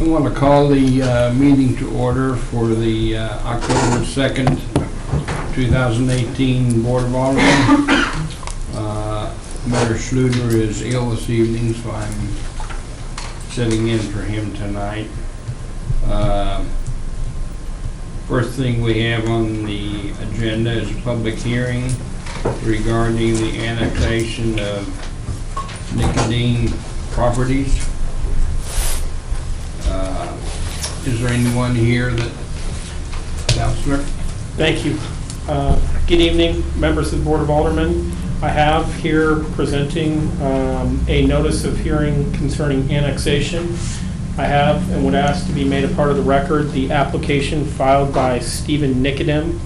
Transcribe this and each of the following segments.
I want to call the meeting to order for the October 2nd, 2018 Board of Alderman. Mayor Schluter is ill this evening, so I'm sitting in for him tonight. First thing we have on the agenda is a public hearing regarding the annexation of Nicodine properties. Is there anyone here that, Councilor? Thank you. Good evening, members of the Board of Aldermen. I have here presenting a notice of hearing concerning annexation. I have and would ask to be made a part of the record the application filed by Stephen Nicodem.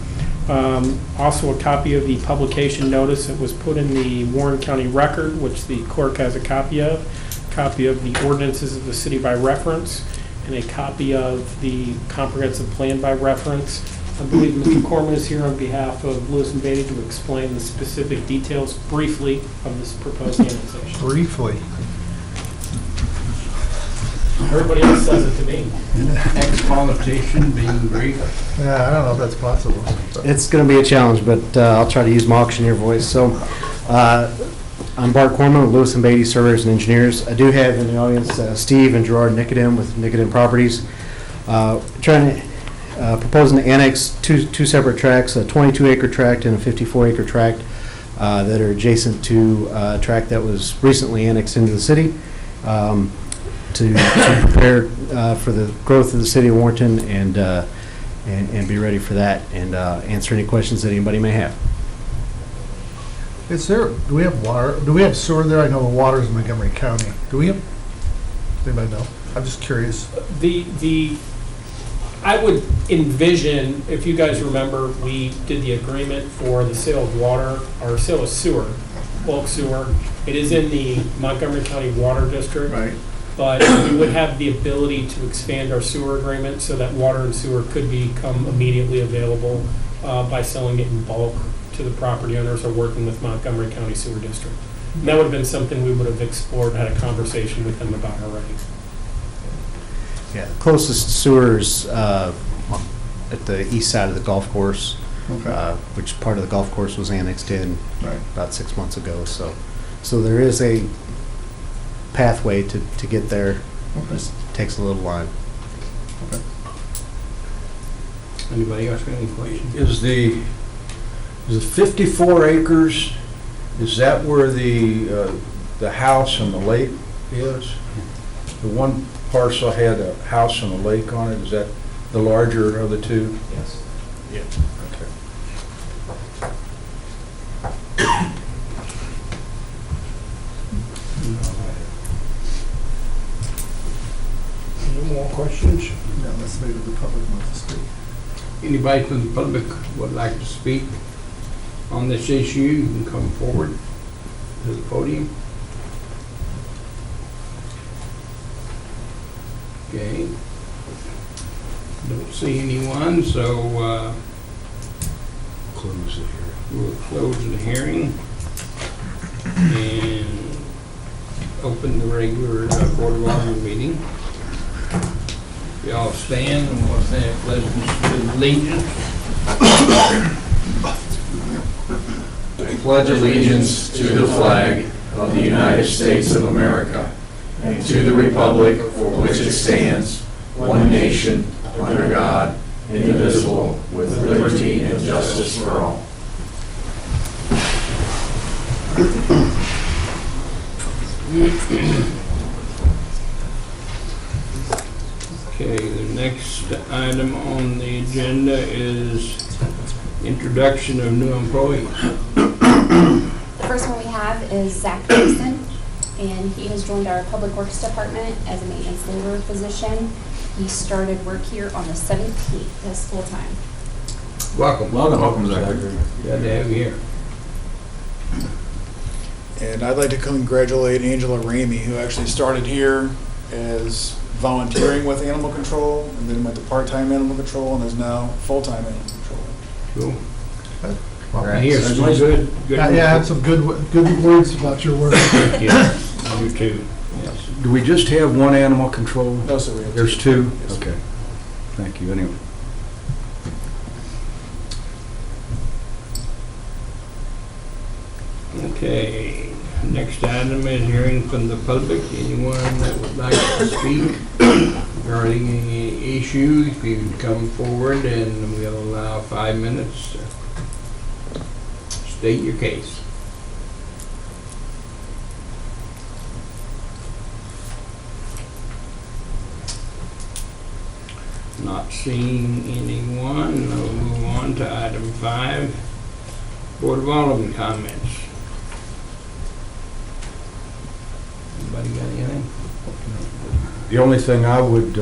Also a copy of the publication notice that was put in the Warren County Record, which the clerk has a copy of the ordinances of the city by reference, and a copy of the comprehensive plan by reference. I believe Mr. Corman is here on behalf of Lewis and Beatty to explain the specific details briefly of this proposed annexation. Briefly. Everybody else says it to me. Ex-politician being brief. Yeah, I don't know if that's possible. It's going to be a challenge, but I'll try to use my auctioneer voice. So, I'm Bart Corman with Lewis and Beatty Surveyors and Engineers. I do have in the audience Steve and Gerard Nicodem with Nicodem Properties. Proposing to annex two separate tracts, a 22-acre tract and a 54-acre tract that are adjacent to a tract that was recently annexed into the city. To prepare for the growth of the city of Warrenton and be ready for that and answer any questions that anybody may have. Do we have water? Do we have sewer there? I know the water's in Montgomery County. Do we have? Does anybody know? I'm just curious. I would envision, if you guys remember, we did the agreement for the sale of water, or sale of sewer, bulk sewer. It is in the Montgomery County Water District. Right. But we would have the ability to expand our sewer agreement so that water and sewer could become immediately available by selling it in bulk to the property owners or working with Montgomery County Sewer District. And that would have been something we would have explored, had a conversation with them about already. Yeah, the closest sewers at the east side of the golf course, Okay. which part of the golf course was annexed in Right. about 6 months ago. So there is a pathway to get there. Okay. Just takes a little while. Okay. Anybody else got any questions? Is the 54 acres, is that where the house and the lake is? The one parcel had a house and a lake on it. Is that the larger of the two? Yes. Yeah. Okay. Any more questions? No, let's maybe the public wants to speak. Anybody from the public would like to speak on this issue, you can come forward to the podium. Okay. Don't see anyone, so Close it here. we'll close the hearing and open the regular Board of Alderman meeting. We all stand and we'll say a pledge of allegiance. I pledge allegiance to the flag of the United States of America and to the republic for which it stands, one nation, under God, indivisible, with liberty and justice for all. Okay, the next item on the agenda is introduction of new employees. The first one we have is Zach Mason, and he has joined our Public Works Department as a maintenance labor position. He started work here on the 17th as full-time. Welcome. Welcome, Zachary. Glad to have you here. And I'd like to congratulate Angela Ramey, who actually started here as volunteering with animal control, and then went to part-time animal control, and is now full-time animal control. Cool. Well, I hear some good. yeah, I had some good words about your work. Yeah, you too. Yes. Do we just have one animal control? No, sir, we have There's two? Yes, sir. Okay. Thank you, anyway. Okay, next item is hearing from the public. Anyone that would like to speak regarding any issue, if you can come forward and we'll allow 5 minutes to state your case. Not seeing anyone, we'll move on to item 5, Board of Alderman comments. Anybody got anything? The only thing I would,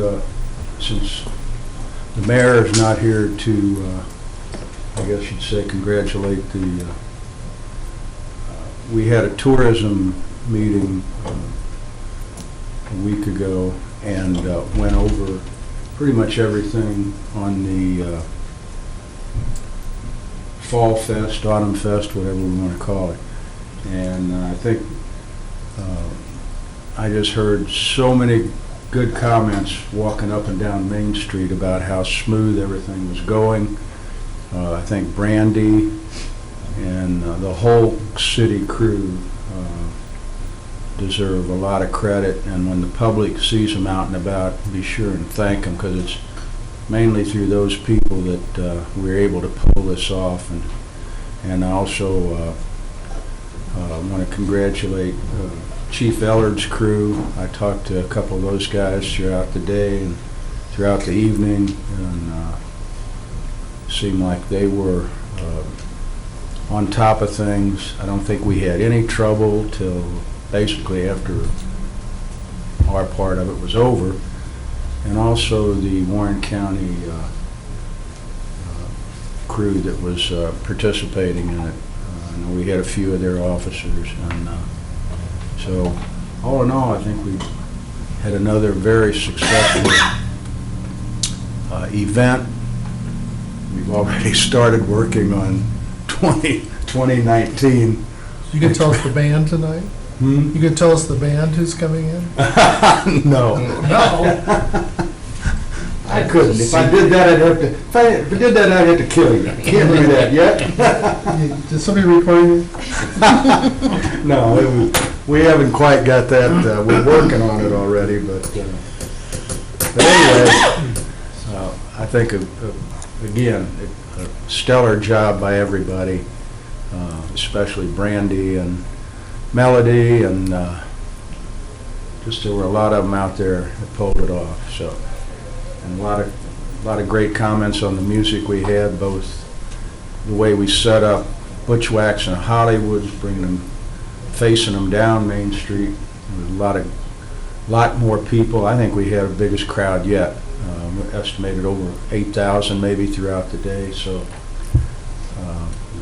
since the mayor is not here to, I guess you'd say, congratulate the, we had a tourism meeting a week ago and went over pretty much everything on the Fall Fest, Autumn Fest, whatever we want to call it. And I think I just heard so many good comments walking up and down Main Street about how smooth everything was going. I think Brandy and the whole city crew deserve a lot of credit, and when the public sees them out and about, be sure and thank them, because it's mainly through those people that we're able to pull this off. And I also want to congratulate Chief Ellard's crew. I talked to a couple of those guys throughout the day and throughout the evening, and seemed like they were on top of things. I don't think we had any trouble till basically after our part of it was over. And also the Warren County crew that was participating in it. I know we had a few of their officers, and so all in all, I think we had another very successful event. We've already started working on 2019. You can tell us the band tonight? Hmm? You can tell us the band who's coming in? No. No. I couldn't. If I did that, I'd have to. If I did that, I'd have to kill you. Can't do that yet. Did somebody record you? No, we haven't quite got that. We're working on it already, but anyway, I think again a stellar job by everybody, especially Brandy and Melody, and just there were a lot of them out there that pulled it off. So, and a lot of great comments on the music we had, both the way we set up Butchwax and Hollywood's, bringing them, facing them down Main Street. There was a lot more people. I think we had the biggest crowd yet. We estimated over 8,000 maybe throughout the day. So,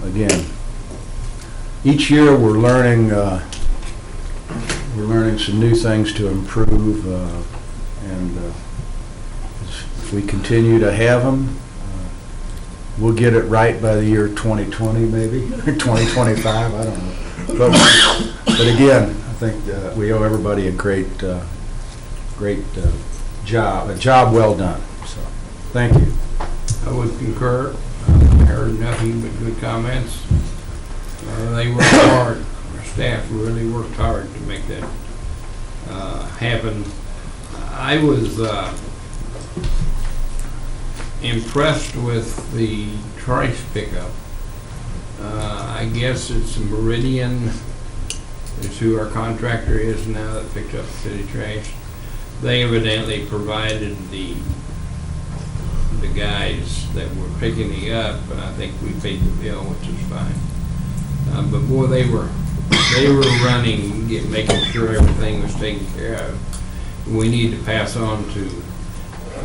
again, each year we're learning some new things to improve, and if we continue to have them, we'll get it right by the year 2020 maybe, or 2025, I don't know. But again, I think we owe everybody a great job, a job well done. So, thank you. I would concur. I heard nothing but good comments. They worked hard. Our staff really worked hard to make that happen. I was impressed with the trash pickup. I guess it's Meridian, is who our contractor is now that picked up city trash. They evidently provided the guys that were picking it up, and I think we paid the bill, which is fine. But boy, they were running, making sure everything was taken care of. We need to pass on to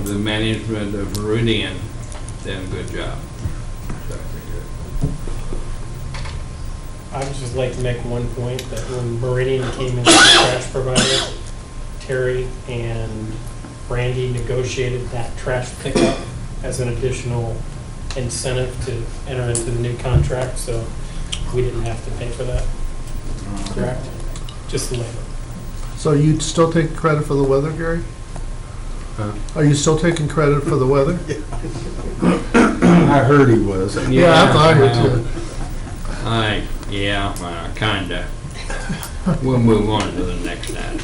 the management of Meridian. Done a good job. So, I would just like to make one point, that when Meridian came in as the trash provider, Terry and Brandy negotiated that trash pickup as an additional incentive to enter into the new contract, so we didn't have to pay for that. Correct? Just the labor. So you still take credit for the weather, Gary? Huh? Are you still taking credit for the weather? I heard he was. Yeah, I thought I heard too. Kinda. We'll move on to the next item.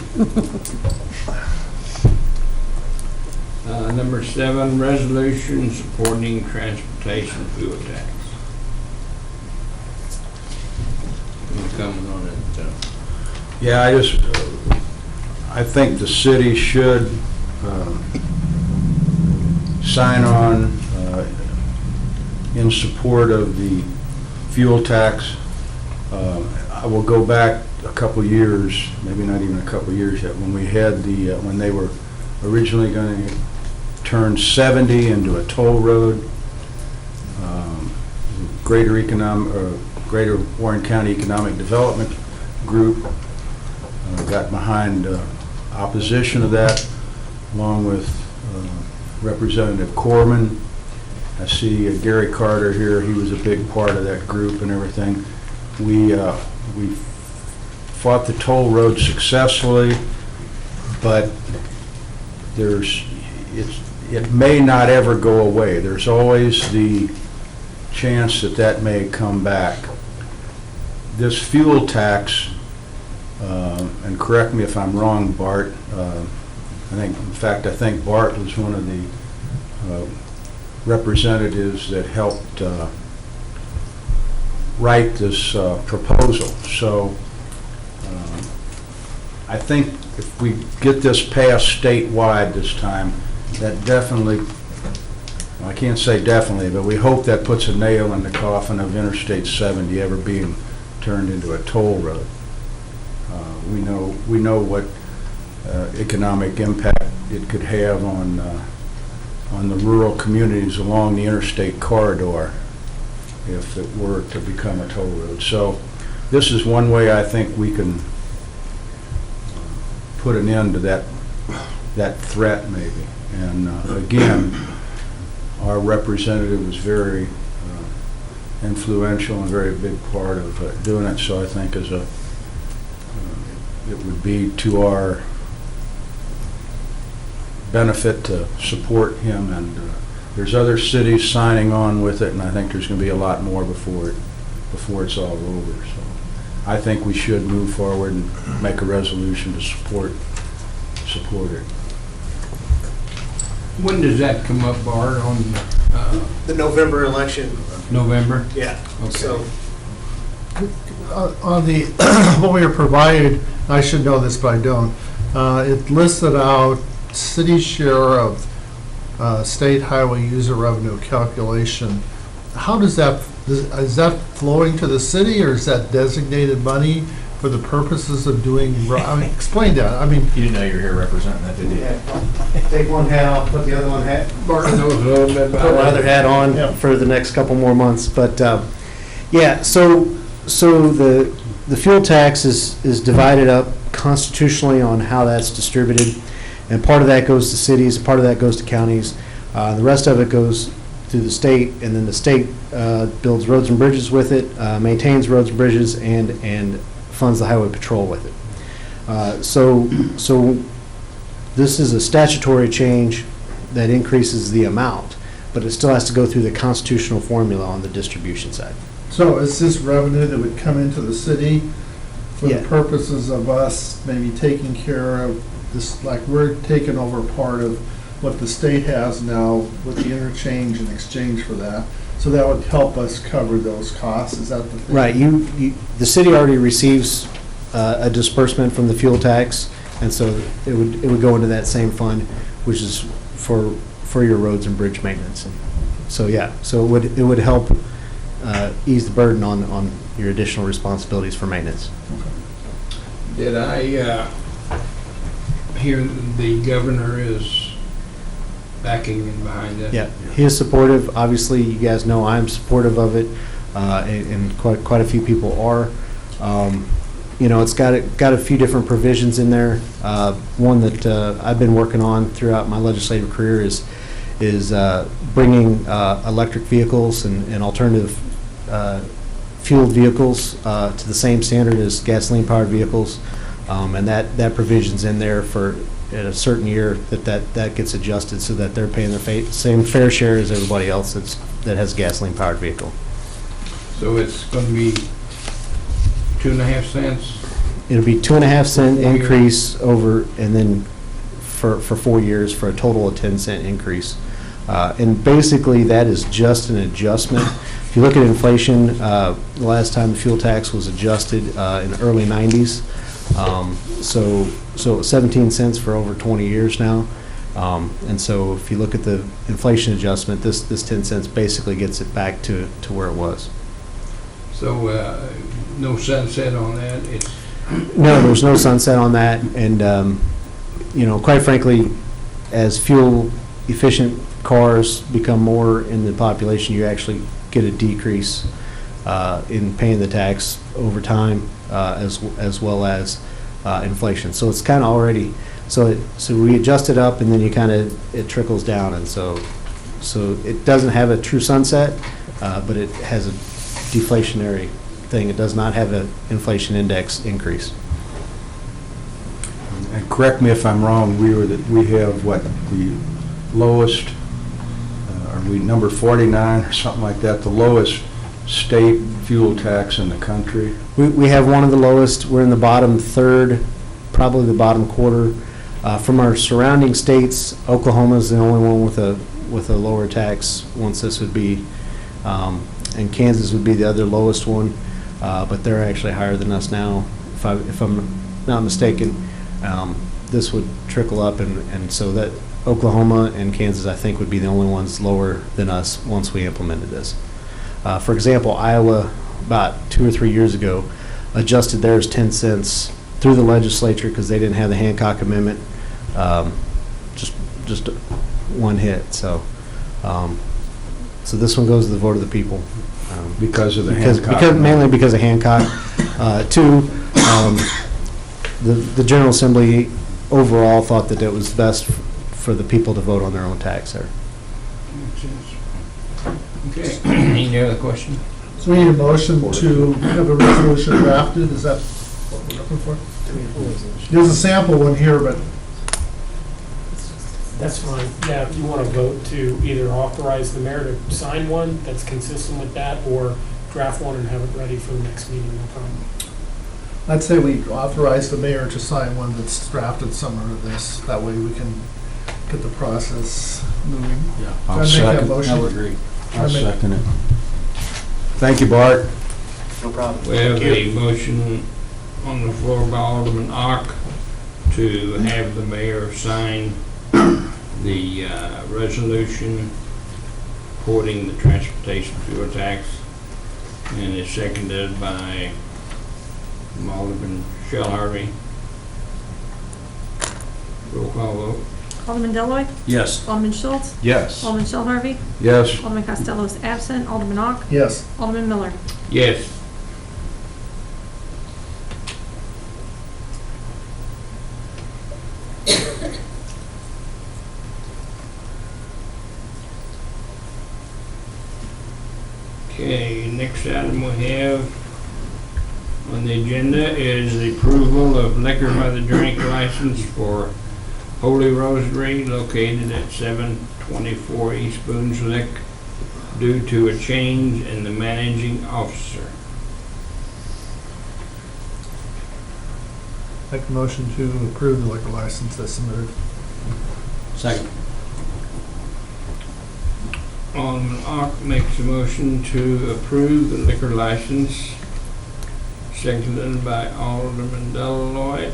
Number 7, resolution supporting transportation fuel tax. Any comment on it? Yeah, I think the city should sign on in support of the fuel tax. I will go back a couple years, maybe not even a couple years yet, when we had when they were originally going to turn 70 into a toll road. Greater Warren County Economic Development Group got behind opposition of that, along with Representative Corman. I see Gary Carter here. He was a big part of that group and everything. We fought the toll road successfully, but it may not ever go away. There's always the chance that may come back. This fuel tax, and correct me if I'm wrong, Bart, I think Bart was one of the representatives that helped write this proposal. So I think if we get this passed statewide this time, that definitely, well, I can't say definitely, but we hope that puts a nail in the coffin of Interstate 70 ever being turned into a toll road. We know what economic impact it could have on the rural communities along the interstate corridor if it were to become a toll road. So this is one way I think we can put an end to that threat maybe. And again, our representative was very influential and very big part of doing it. So I think it would be to our benefit to support him, and there's other cities signing on with it, and I think there's going to be a lot more before it's all over. So I think we should move forward and make a resolution to support it. When does that come up, Bart, on The November election, November? yeah. Okay. So On the, what we were provided, I should know this, but I don't, it listed out city share of state highway user revenue calculation. How does that, is that flowing to the city, or is that designated money for the purposes of doing, I mean, explain that, I mean. You didn't know you were here representing that, did you? Take one hat off, put the other one hat, Bart knows a little bit about put my other hat on Yeah. for the next couple more months. But yeah, so the fuel tax is divided up constitutionally on how that's distributed, and part of that goes to cities, part of that goes to counties, the rest of it goes to the state, and then the state builds roads and bridges with it, maintains roads and bridges, and funds the highway patrol with it. So this is a statutory change that increases the amount, but it still has to go through the constitutional formula on the distribution side. So is this revenue that would come into the city for Yeah. the purposes of us maybe taking care of this, like we're taking over part of what the state has now with the interchange and exchange for that? So that would help us cover those costs, is that the thing? Right, the city already receives a disbursement from the fuel tax, and so it would go into that same fund, which is for your roads and bridge maintenance. So yeah, so it would help ease the burden on your additional responsibilities for maintenance. Did I hear the governor is backing in behind that? Yeah, he is supportive. Obviously, you guys know I'm supportive of it, and quite a few people are. You know, it's got a few different provisions in there. One that I've been working on throughout my legislative career is bringing electric vehicles and alternative fueled vehicles to the same standard as gasoline-powered vehicles. And that provision's in there for, at a certain year, that gets adjusted so that they're paying the same fair share as everybody else that has a gasoline-powered vehicle. So it's gonna be 2.5 cents? It'll be 2.5-cent 4 years. increase over, and then for 4 years, for a total of 10-cent increase. And basically, that is just an adjustment. If you look at inflation, the last time the fuel tax was adjusted in the early 90s, so 17 cents for over 20 years now. And so if you look at the inflation adjustment, this 10 cents basically gets it back to where it was. So, no sunset on that? It's No, there's no sunset on that, and, quite frankly, as fuel-efficient cars become more in the population, you actually get a decrease in paying the tax over time, as well as inflation. So it's kind of already, so we adjust it up, and then it trickles down, and so it doesn't have a true sunset, but it has a deflationary thing. It does not have an inflation index increase. And correct me if I'm wrong, we have what, the lowest, are we number 49 or something like that, the lowest state fuel tax in the country? We have one of the lowest. We're in the bottom third, probably the bottom quarter. From our surrounding states, Oklahoma is the only one with a lower tax. Once this would be, and Kansas would be the other lowest one, but they're actually higher than us now. If I'm not mistaken, this would trickle up, and so that Oklahoma and Kansas, I think, would be the only ones lower than us once we implemented this. For example, Iowa, about 2 or 3 years ago, adjusted theirs 10 cents through the legislature because they didn't have the Hancock Amendment, just one hit. So this one goes to the vote of the people. Because of the Hancock? Mainly because of Hancock. Two, the General Assembly overall thought that it was best for the people to vote on their own tax there. okay. Any other question? So we need a motion to have a resolution drafted, is that what we're looking for? There's a sample one here, but That's fine. Yeah, if you want to vote to either authorize the mayor to sign one that's consistent with that, or draft one and have it ready for the next meeting, no problem. I'd say we authorize the mayor to sign one that's drafted similar to this. That way we can get the process moving. Yeah, I'll make that motion. I would agree. I'll second it. Thank you, Bart. No problem. We have a motion on the floor by Alderman Ock to have the mayor sign the resolution supporting the transportation fuel tax, and is seconded by Alderman Shell Harvey. Roll call vote. Alderman Deloy, Yes. Alderman Schultz, Yes. Alderman Shell Harvey, Yes. Alderman Costello is absent, Alderman Ock, Yes. Alderman Miller. Yes. Okay, next item we have on the agenda is the approval of liquor by the drink license for Holy Rosary located at 724 East Boone's Lick due to a change in the managing officer. Make a motion to approve the liquor license as submitted. Second. Alderman Ock makes a motion to approve the liquor license, seconded by Alderman Deloy.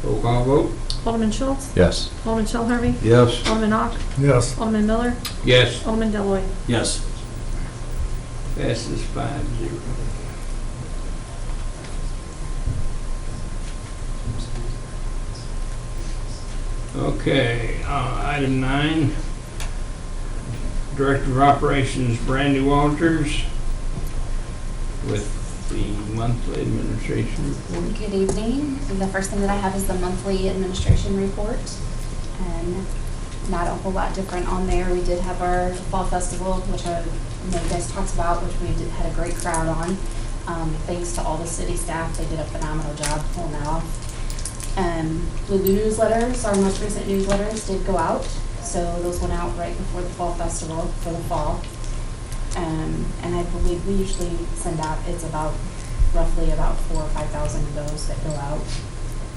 Roll call vote. Alderman Schultz, Yes. Alderman Shell Harvey, Yes. Alderman Ock, Yes. Alderman Miller, Yes. Alderman Deloy. Yes. Passes 5-0. Okay, item 9, Director of Operations Brandy Walters with the monthly administration report. Good evening. The first thing that I have is the monthly administration report. And not a whole lot different on there. We did have our fall festival, which I know you guys talked about, which we had a great crowd on. Thanks to all the city staff, they did a phenomenal job pulling that off. The newsletters, our most recent newsletters did go out, so those went out right before the fall festival for the fall. And I believe we usually send out, it's roughly about 4,000 or 5,000 of those that go out.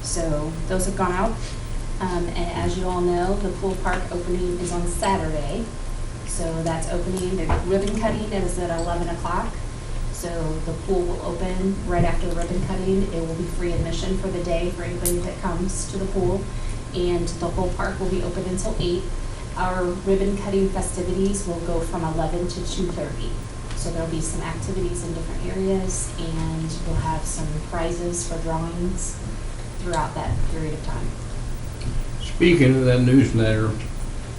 So those have gone out. And as you all know, the pool park opening is on Saturday. So that's opening, the ribbon cutting is at 11 o'clock. So the pool will open right after ribbon cutting. It will be free admission for the day for anybody that comes to the pool. And the whole park will be open until 8. Our ribbon cutting festivities will go from 11 to 2:30. So there'll be some activities in different areas, and we'll have some prizes for drawings throughout that period of time. Speaking of that newsletter,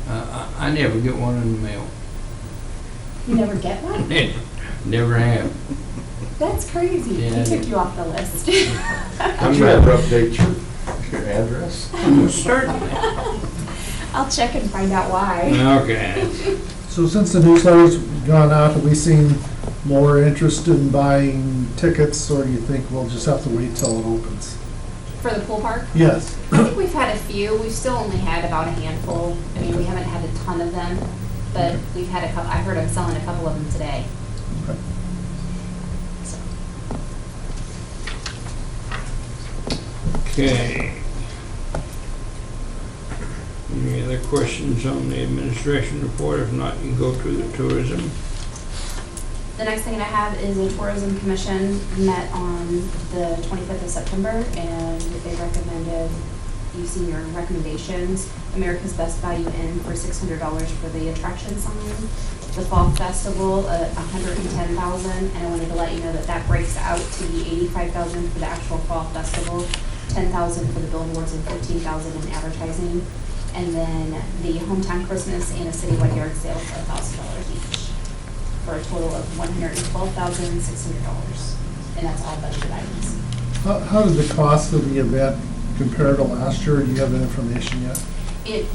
I never get one in the mail. You never get one? Never have. That's crazy. Yeah. We took you off the list. I'm You ever not update your address? certainly. I'll check and find out why. Okay. So since the newsletter's gone out, have we seen more interest in buying tickets, or do you think we'll just have to wait till it opens? For the pool park? Yes. I think we've had a few. We've still only had about a handful. I mean, we haven't had a ton of them, but we've had a couple. I heard I'm selling a couple of them today. Okay. So. Okay. Any other questions on the administration report? If not, you can go to the tourism. The next thing that I have is a tourism commission met on the 25th of September, and they recommended, you've seen your recommendations, America's Best Value Inn for $600 for the attraction sign, the Fall Festival at $110,000, and I wanted to let you know that that breaks out to be $85,000 for the actual Fall Festival, $10,000 for the billboards, and $15,000 in advertising, and then the hometown Christmas and a citywide yard sale for $1,000 each, for a total of $112,600, and that's all budgeted items. How did the cost of the event compare to last year? Do you have that information yet?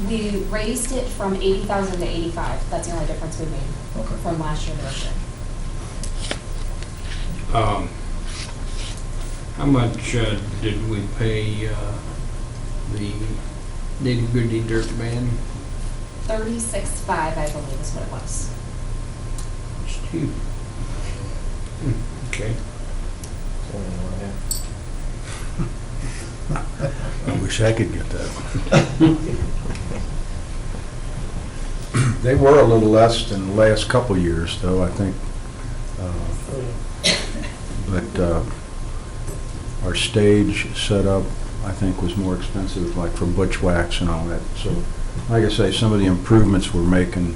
We raised it from 80,000 to 85. That's the only difference we made Okay. from last year to this year. How much did we pay the Nitty Gritty Dirt Band? 36.5, I believe, is what it was. It's cheap. Okay. I wish I could get that. They were a little less than the last couple years, though, I think. But our stage setup, I think, was more expensive, like for Butchwax and all that. So, like I say, some of the improvements we're making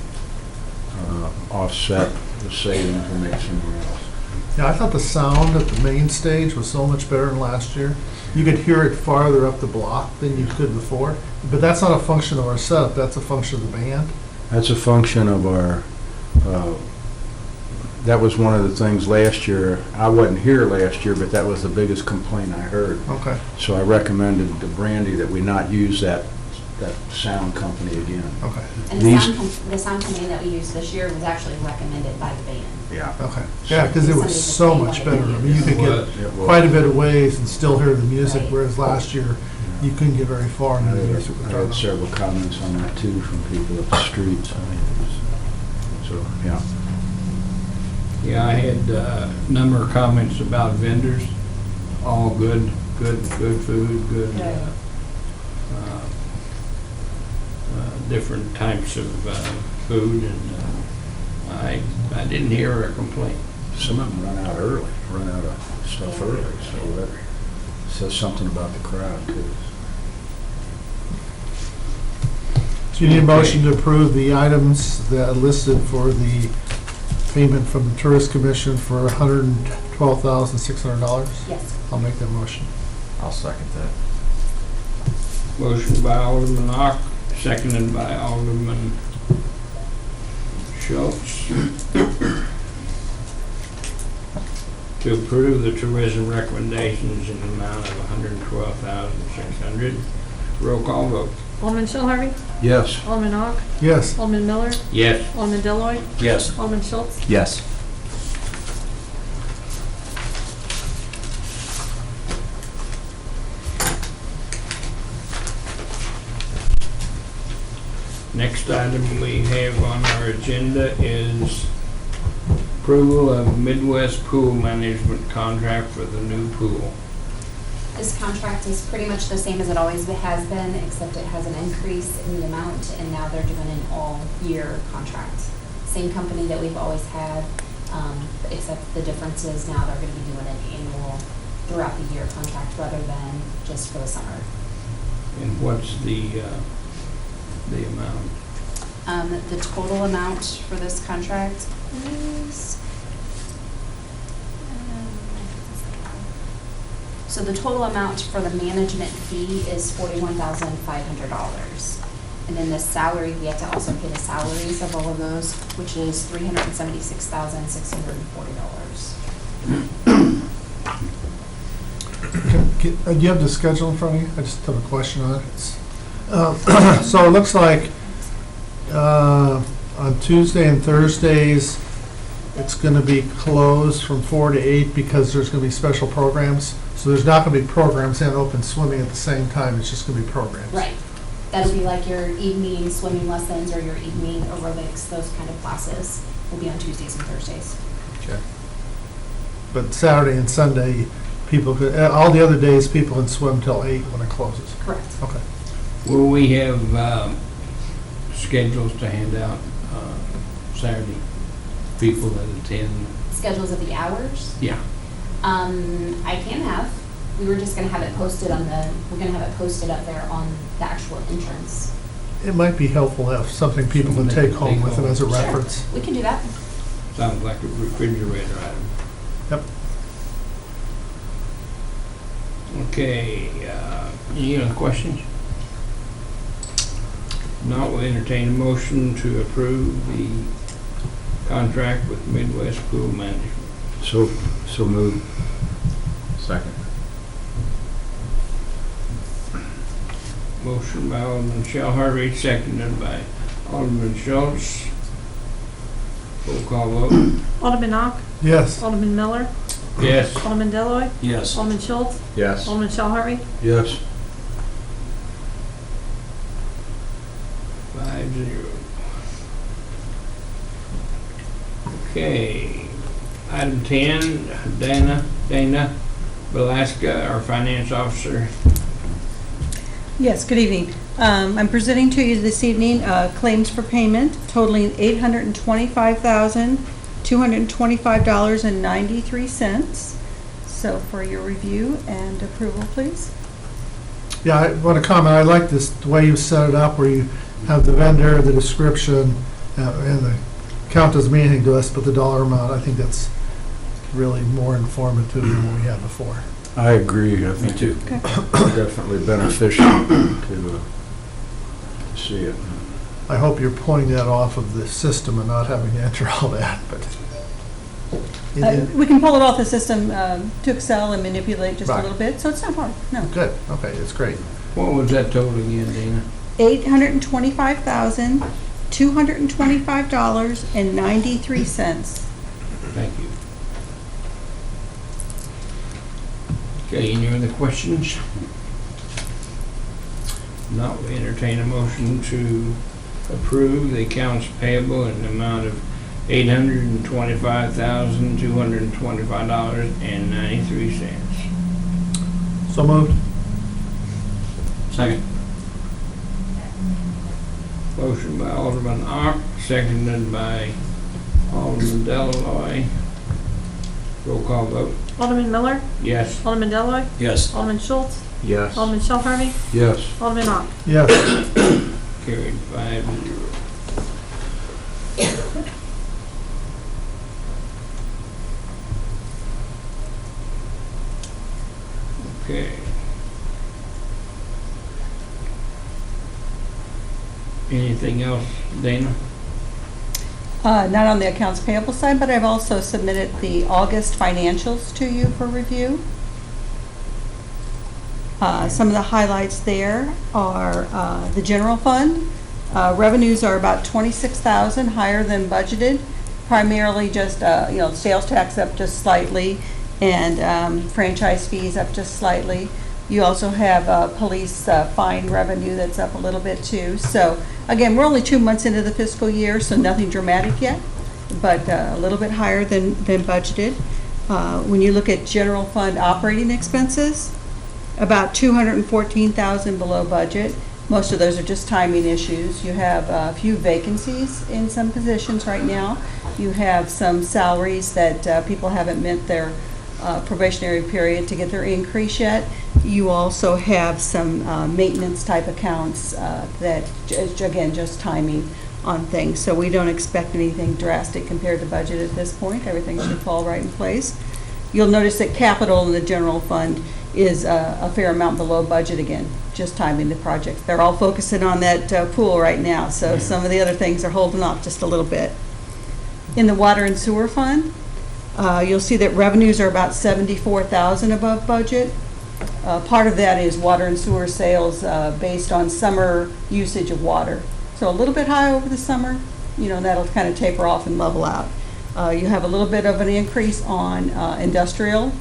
offset the savings we're making somewhere else. Yeah, I thought the sound at the main stage was so much better than last year. You could hear it farther up the block than you could before. But that's not a function of our setup, that's a function of the band. That's a function of our, that was one of the things last year. I wasn't here last year, but that was the biggest complaint I heard. Okay. So I recommended to Brandy that we not use that sound company again. Okay. And the sound company that we used this year was actually recommended by the band. Yeah. Okay. Yeah, because it was so much better. I mean, you could get quite a bit of ways and still hear the music, Right. whereas last year, you couldn't get very far I into the music. had several comments on that too from people up the streets. So, yeah. Yeah, I had a number of comments about vendors, all good food, good, different types of food, and I didn't hear a complaint. Some of them run out of stuff early, so that says something about the crowd too. So you need a motion to approve the items that are listed for the payment from the Tourist Commission for $112,600? Yes. I'll make that motion. I'll second that. Motion by Alderman Ock, seconded by Alderman Schultz. To approve the tourism recommendations in the amount of $112,600. Roll call vote. Alderman Shell Harvey? Yes. Alderman Ock? Yes. Alderman Miller? Yes. Alderman Deloy, Yes. Alderman Schultz? Yes. Next item we have on our agenda is approval of Midwest Pool Management contract for the new pool. This contract is pretty much the same as it always has been, except it has an increase in the amount, and now they're doing an all-year contract. Same company that we've always had, except the difference is now they're going to be doing an annual throughout the year contract rather than just for the summer. And what's the amount? The total amount for this contract is, so the total amount for the management fee is $41,500. And then the salary, we have to also pay the salaries of all of those, which is $376,640. Do you have the schedule in front of you? I just have a question on it. So it looks like on Tuesday and Thursdays, it's going to be closed from 4 to 8 because there's going to be special programs. So there's not going to be programs and open swimming at the same time. It's just going to be programs. Right. That'll be like your evening swimming lessons or your evening aerobics, those kind of classes will be on Tuesdays and Thursdays. Okay. But Saturday and Sunday, people could, all the other days, people can swim till 8 when it closes. Correct. Okay. Will we have schedules to hand out Saturday? People that attend? Schedules of the hours? Yeah. I can have. We were just gonna have it posted on we're gonna have it posted up there on the actual entrance. It might be helpful to have something people can take home with them as a Sure. reference. We can do that. Sounds like a refrigerator item. Yep. Okay, any other questions? Not, we'll entertain a motion to approve the contract with Midwest Pool Management. So moved. Second. Motion by Alderman Shell Harvey, seconded by Alderman Schultz. Roll call vote. Alderman Ock, Yes. Alderman Miller, Yes. Alderman Deloy, Yes. Alderman Schultz, Yes. Alderman Shell Harvey. Yes. 5-0. Okay, item 10, Dana Velasca, our finance officer. Yes, good evening. I'm presenting to you this evening claims for payment totaling $825,225.93. So for your review and approval, please. Yeah, I want to comment, I like this, the way you set it up, where you have the vendor, the description, and the count doesn't mean anything to us, but the dollar amount, I think that's really more informative than what we had before. I agree. I think too. it's definitely beneficial to see it. I hope you're pulling that off of the system and not having to enter all that, but. We can pull it off the system to Excel and manipulate just a Right. little bit, so it's not hard, no. Good, okay, it's great. What was that total again, Dana? $825,225.93. Thank you. Okay, any other questions? Not, we entertain a motion to approve the accounts payable in the amount of $825,225.93. So moved. Second. Motion by Alderman Ock, seconded by Alderman Deloy. Roll call vote. Alderman Miller, Yes. Alderman Deloy, Yes. Alderman Schultz, Yes. Alderman Shell Harvey, Yes. Alderman Ock. Yes. Carried 5-0. Okay. Anything else, Dana? Not on the accounts payable side, but I've also submitted the August financials to you for review. Some of the highlights there are the general fund. Revenues are about $26,000 higher than budgeted, primarily just, sales tax up just slightly and franchise fees up just slightly. You also have police fine revenue that's up a little bit too. So again, we're only 2 months into the fiscal year, so nothing dramatic yet, but a little bit higher than budgeted. When you look at general fund operating expenses, about 214,000 below budget. Most of those are just timing issues. You have a few vacancies in some positions right now. You have some salaries that people haven't met their probationary period to get their increase yet. You also have some maintenance type accounts that, again, just timing on things. So we don't expect anything drastic compared to budget at this point. Everything should fall right in place. You'll notice that capital in the general fund is a fair amount below budget again, just timing the project. They're all focusing on that pool right now, so some of the other things are holding off just a little bit. In the water and sewer fund, you'll see that revenues are about 74,000 above budget. Part of that is water and sewer sales based on summer usage of water. So a little bit high over the summer, that'll kind of taper off and level out. You have a little bit of an increase on industrial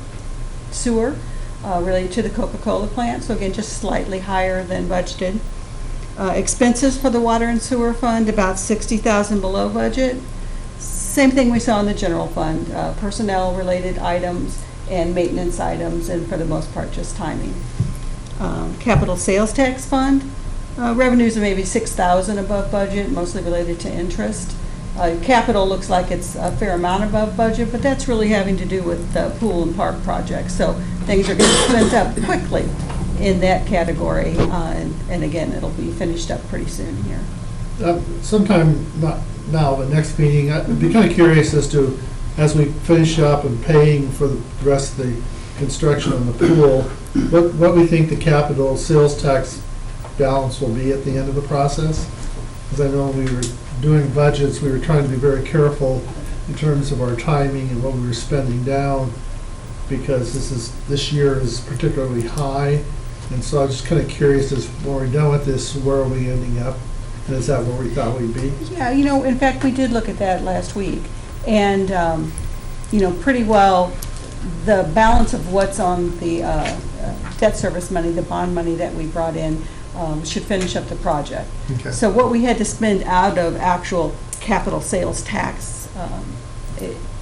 sewer related to the Coca-Cola plant. So again, just slightly higher than budgeted. Expenses for the water and sewer fund, about 60,000 below budget. Same thing we saw in the general fund, personnel related items and maintenance items, and for the most part, just timing. Capital sales tax fund, revenues are maybe 6,000 above budget, mostly related to interest. Capital looks like it's a fair amount above budget, but that's really having to do with the pool and park projects. So things are getting spent up quickly in that category, and again, it'll be finished up pretty soon here. Sometime, not now, but next meeting, I'd be kind of curious as to, as we finish up and paying for the rest of the construction on the pool, what we think the capital sales tax balance will be at the end of the process. Because I know we were doing budgets, we were trying to be very careful in terms of our timing and what we were spending down, because this year is particularly high. And so I was just kind of curious, as when we're done with this, where are we ending up? And is that where we thought we'd be? Yeah, in fact, we did look at that last week. And, pretty well, the balance of what's on the debt service money, the bond money that we brought in, should finish up the project. Okay. So what we had to spend out of actual capital sales tax,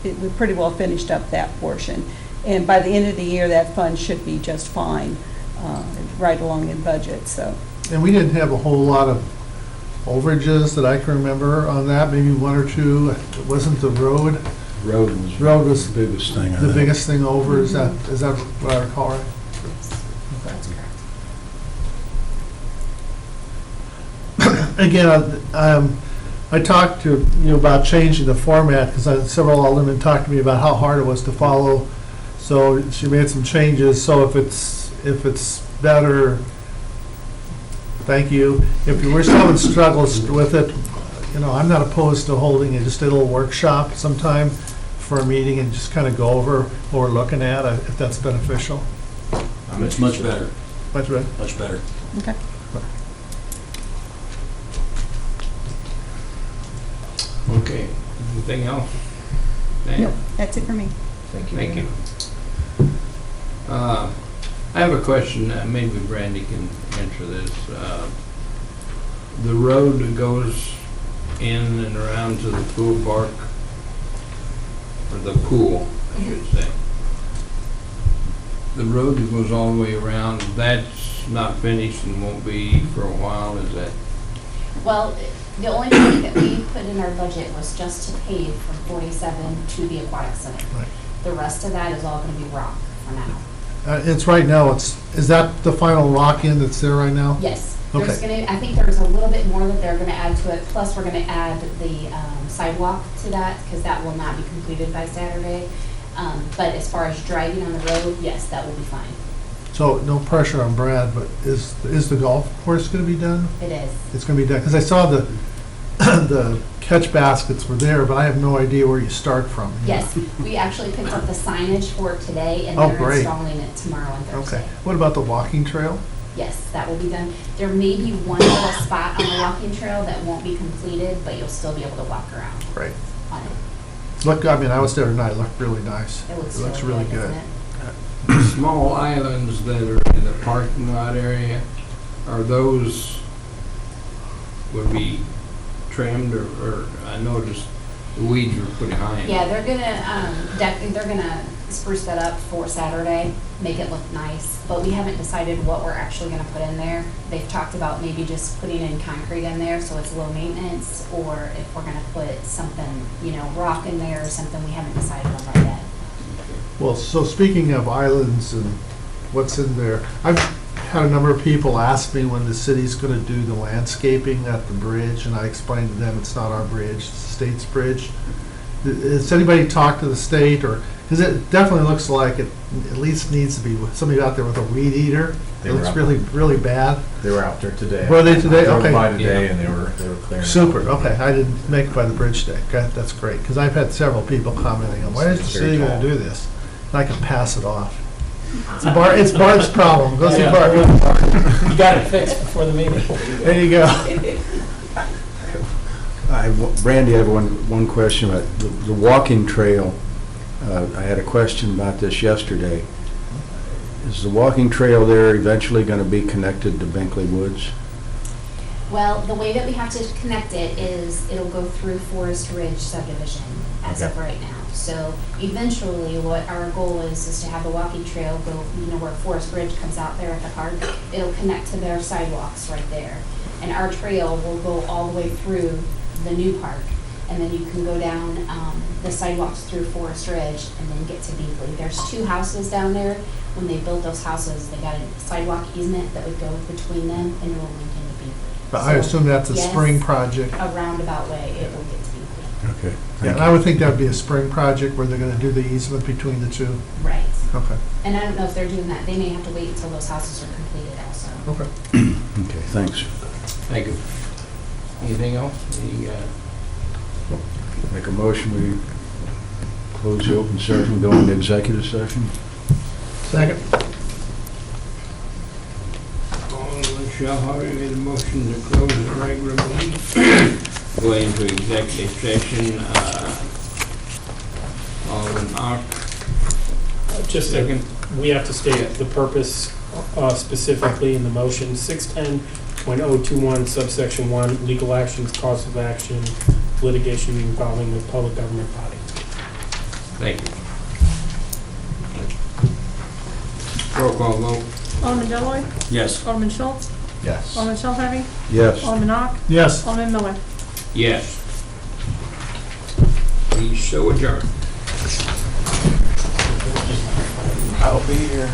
we pretty well finished up that portion. And by the end of the year, that fund should be just fine, right along in budget, so. And we didn't have a whole lot of overages that I can remember on that, maybe one or two. It wasn't the road. Road was the biggest thing. I The think. biggest thing over, is that what I recall right? That's correct. Again, I talked to you about changing the format, because several aldermen talked to me about how hard it was to follow. So she made some changes, so if it's better, thank you. If you were still having struggles with it, I'm not opposed to holding just a little workshop sometime for a meeting and just kind of go over what we're looking at, if that's beneficial. It's much better, Much better. much better. Okay. Okay, anything else? Dan? No, that's it for me. Thank you. I have a question, maybe Brandy can answer this. The road that goes in and around to the pool park, or the pool, I should say. The road that goes all the way around, that's not finished and won't be for a while, is that? Well, the only thing that we put in our budget was just to pave from 47 to the aquatic center. Right. The rest of that is all going to be rock for now. It's right now, is that the final lock-in that's there right now? Yes. Okay. There's I think there's a little bit more that they're going to add to it. Plus, we're going to add the sidewalk to that, because that will not be completed by Saturday. But as far as driving on the road, yes, that will be fine. So no pressure on Brad, but is the golf course going to be done? It is. It's going to be done, because I saw the catch baskets were there, but I have no idea where you start from. Yes, we actually picked up the signage for it today, and Oh, they're great. installing it tomorrow and Thursday. Okay. What about the walking trail? Yes, that will be done. There may be one little spot on the walking trail that won't be completed, but you'll still be able to walk around Right. on it. I was there tonight, it looked really nice. It looks really good, good. doesn't it? small islands that are in the parking lot area, are those, would be trimmed, or I noticed the weeds were pretty high. in Yeah, it. they're gonna spruce that up for Saturday, make it look nice, but we haven't decided what we're actually gonna put in there. They've talked about maybe just putting in concrete in there, so it's low maintenance, or if we're gonna put something, rock in there or something, we haven't decided on that yet. Well, so speaking of islands and what's in there, I've had a number of people ask me when the city's gonna do the landscaping at the bridge, and I explained to them it's not our bridge, it's the state's bridge. Has anybody talked to the state, or, because it definitely looks like it at least needs to be somebody out there with a weed eater. It looks really, really bad. They were out there today. Were they today? They were Okay. by today, and they were clearing. Super, okay, I didn't make it by the bridge day, okay, that's great, because I've had several people commenting on, why is the city gonna do this? And I can pass it off. It's Bart's problem, go see Bart. You got it fixed before the meeting. There you go. Brandy, I have one question about the walking trail. I had a question about this yesterday. Is the walking trail there eventually going to be connected to Binkley Woods? Well, the way that we have to connect it is it'll go through Forest Ridge subdivision as of right now. So eventually, what our goal is to have the walking trail go, where Forest Ridge comes out there at the park. It'll connect to their sidewalks right there. And our trail will go all the way through the new park. And then you can go down the sidewalks through Forest Ridge and then get to Beakley. There's 2 houses down there. When they built those houses, they got a sidewalk easement that would go between them and it will link into Beakley. But I assume that's a Yes, spring project. a roundabout way, it will get to Beakley. Okay. Yeah, and I would think that would be a spring project where they're gonna do the easement between the two. Right. Okay, And I don't know if they're doing that. They may have to wait until those houses are completed also. okay. Okay, thanks. Thank you. Anything else? Make a motion, we close the open session, and go into executive session? Second. Michelle Harvey made a motion to close the regular meeting, go into executive session. Alderman Ock. Just a second, we have to state the purpose specifically in the motion, 610.021 subsection 1, legal actions, cause of action, litigation involving the public government body. Thank you. Roll call vote. Alderman Deloy, Yes. Alderman Schultz, Yes. Alderman Shell Harvey, Yes. Alderman Ock, Yes. Alderman Miller. Yes. We so adjourned. I'll be here.